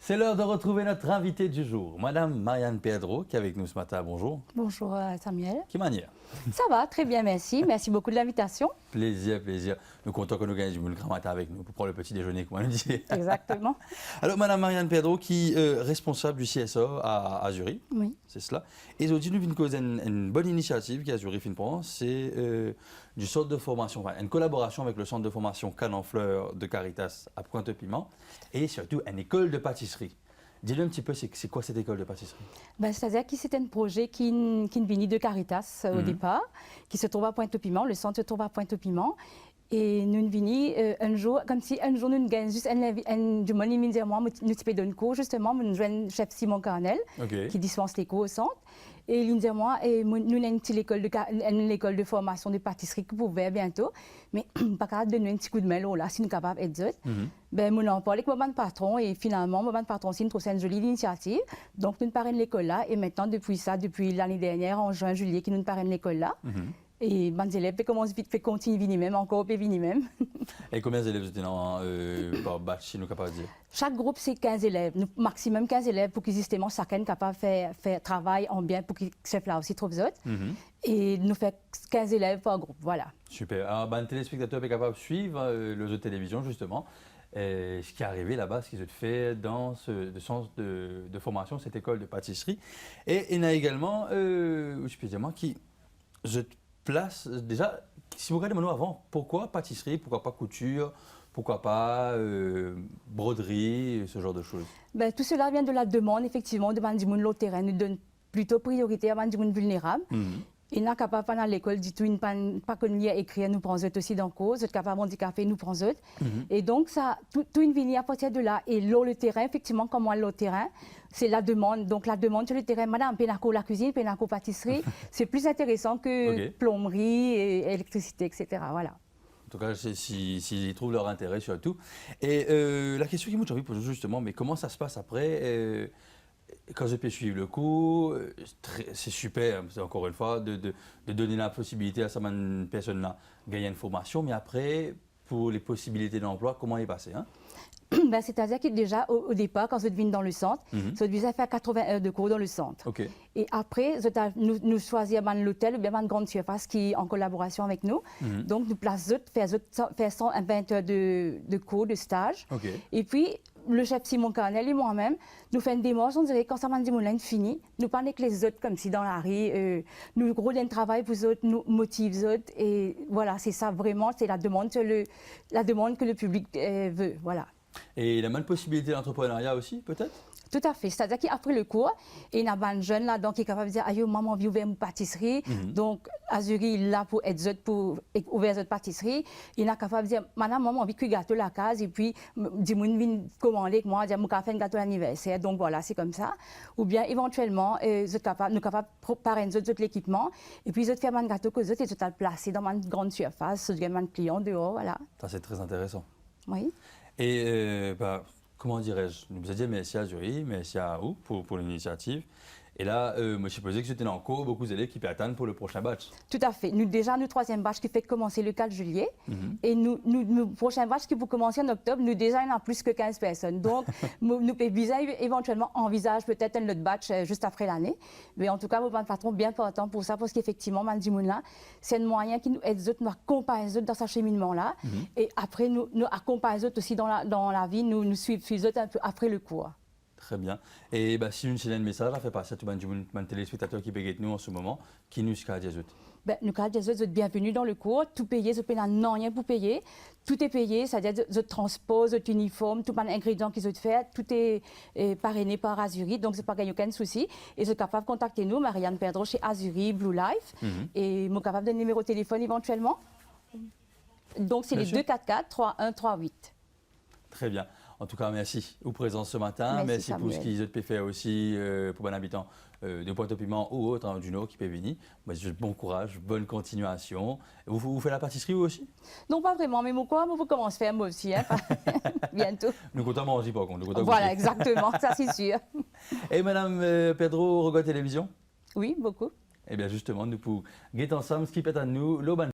C'est l'heure de retrouver notre invitée du jour, Madame Marianne Pedro, qui est avec nous ce matin. Bonjour. Bonjour Samuel. Qui manière? Ça va, très bien, merci. Merci beaucoup de l'invitation. Plaisir, plaisir. Nous comptons que nous gagnons du moule grand matin avec nous pour prendre le petit déjeuner, comme on le dit. Exactement. Alors, Madame Marianne Pedro, qui est responsable du CSA à Zurich, Oui. c'est cela. Et aujourd'hui, nous venons causer une bonne initiative qui a Zurich Finprend, c'est du centre de formation, enfin, une collaboration avec le centre de formation Canon-Fleur de Caritas à Pointe-Piment et surtout une école de pâtisserie. Dis-le un petit peu, c'est quoi cette école de pâtisserie? Ben, c'est-à-dire que c'était un projet qui venait de Caritas au départ, qui se trouve à Pointe-au-Piment, le centre se trouve à Pointe-au-Piment. Et nous venons un jour, comme si un jour nous gagnons juste du monde, nous disons, moi, nous typons d'un cours, justement, nous jouons chef Simon Carnel, qui dispense les cours au centre. Et il nous dit, moi, nous avons une école de formation de pâtisserie qui pouvait bientôt, mais pas capable de donner un petit coup de main là, si nous sommes capables d'être ben, nous en parlé avec mon patron et finalement, mon patron aussi nous trouve une jolie initiative. Donc, nous parrainons l'école là et maintenant, depuis l'année dernière, en juin, juillet, nous parrainons l'école là. Et les élèves commencent vite, continuer à venir même, encore à venir même. Et combien d'élèves vous êtes par batch, si nous sommes capables de dire? Chaque groupe, c'est 15 élèves, maximum 15 élèves pour qu'ils justement chacun soit capable de faire travail en bien pour qu'ils chef là aussi trouve autres. Et nous faisons 15 élèves par groupe, voilà. Super. Alors, ben, le téléspectateur est capable de suivre le jeu de télévision, justement. Et ce qui est arrivé là-bas, ce qu'ils ont fait dans ce centre de formation, cette école de pâtisserie. Et il y en a également, je peux dire moi, qui je place déjà, si vous regardez maintenant avant, pourquoi pâtisserie, pourquoi pas couture, pourquoi pas broderie, ce genre de choses? Ben, tout cela vient de la demande, effectivement, de l'autre terrain. Nous donne plutôt priorité à les vulnérables. Il n'est capable pendant l'école du tout, pas qu'on lire écrire, nous prenons aussi dans cause, capable handicapé, nous prenons. Et donc ça, tout une vie à partir de là. Et là, le terrain, effectivement, comme moi, le terrain, c'est la demande. Donc la demande sur le terrain, madame, pénaco la cuisine, pénaco pâtisserie, c'est plus intéressant que plomberie, et électricité, etc. Voilà. En tout cas, s'ils trouvent leur intérêt surtout. Et la question qui m'a envie de poser justement, mais comment ça se passe après quand je peux suivre le cours, c'est super, encore une fois, de donner la possibilité à cette personne-là de gagner une formation, mais après, pour les possibilités d'emploi, comment y passer ben, c'est-à-dire que déjà, au départ, quand je viens dans le centre, je devais faire 80 heures de cours dans le centre. Et après, nous choisissons l'hôtel ou bien une grande surface qui est en collaboration avec nous. Donc, nous plaçons, faire 120 heures de cours, de stage. Et puis, le chef Simon Carnel et moi-même, nous faisons une démarche, on dirait quand ça m'a dit mon fini, nous parlons avec les autres comme si dans la rue, nous gros d'un travail pour les autres, nous motivons les autres et voilà, c'est ça vraiment, c'est la demande que le public veut, voilà. Et il y a même possibilité d'entrepreneuriat aussi, peut-être? Tout à fait. C'est-à-dire qu'après le cours, il y a un jeune là, donc, qui est capable de dire aïe, maman, j'ai ouvert une pâtisserie. Donc, Azuri est là pour être pour ouvrir cette pâtisserie. Il est capable de dire madame, maman, j'ai envie de gâteau la case. Et puis, dis-moi, viens commander avec moi, dire moi, je faire un gâteau d'anniversaire. Donc, voilà, c'est comme ça. Ou bien, éventuellement, nous sommes capables de parrainer l'équipement. Et puis, nous faire un gâteau que nous sommes placé dans une grande surface, nous avons un client dehors. Voilà. Ça, c'est très intéressant. Oui. Et comment dirais-je, nous avons dit merci à Zurich, merci à vous pour l'initiative. Et là, moi, je supposais que c'était encore beaucoup d'élèves qui peuvent attendre pour le prochain batch. Tout à fait. Nous, déjà, notre troisième batch qui fait commencer le 4 juillet. Et le prochain batch qui peut commencer en octobre, nous, déjà, il y en a plus que 15 personnes. Donc, nous pouvons éventuellement envisager peut-être un autre batch juste après l'année. Mais en tout cas, mon patron bien important pour ça, parce qu'effectivement, là, c'est un moyen qui nous aide, nous accompagne dans ce cheminement-là. Et après, nous accompagne aussi dans la vie, nous suivons un peu après le cours. Très bien. Et si une chaîne de message, fait passer à tout le téléspectateur qui peut nous en ce moment, qui nous a dit ben, nous avons dit vous êtes bienvenus dans le cours, tout payé, vous n'avez rien pour payer, tout est payé, c'est-à-dire vous transport, votre uniforme, tout les ingrédients qu'ils ont fait, tout est parrainé par Azuri, donc c'est pas qu'il n'y a aucun souci. Et vous êtes capable de contacter nous, Marianne Pedro chez Azuri, Blue Life, et nous sommes capables de numéro de téléphone éventuellement. Donc c'est les 244-3138. Très bien. En tout cas, merci pour présence ce matin. Merci pour ce qu'ils ont fait aussi pour les habitants de Pointe-au-Piment ou autres du Nord qui peuvent venir. Bon courage, bonne continuation. Vous faites la pâtisserie vous aussi? Non, pas vraiment, mais moi, vous commencez à faire moi aussi, hein, bientôt. Nous comptons manger par contre. Voilà, exactement, ça c'est sûr. Et Madame Pedro, regarde télévision? Oui, beaucoup. Eh bien justement, nous pouvons guetter ensemble ce qui peut à nous, l'Auban.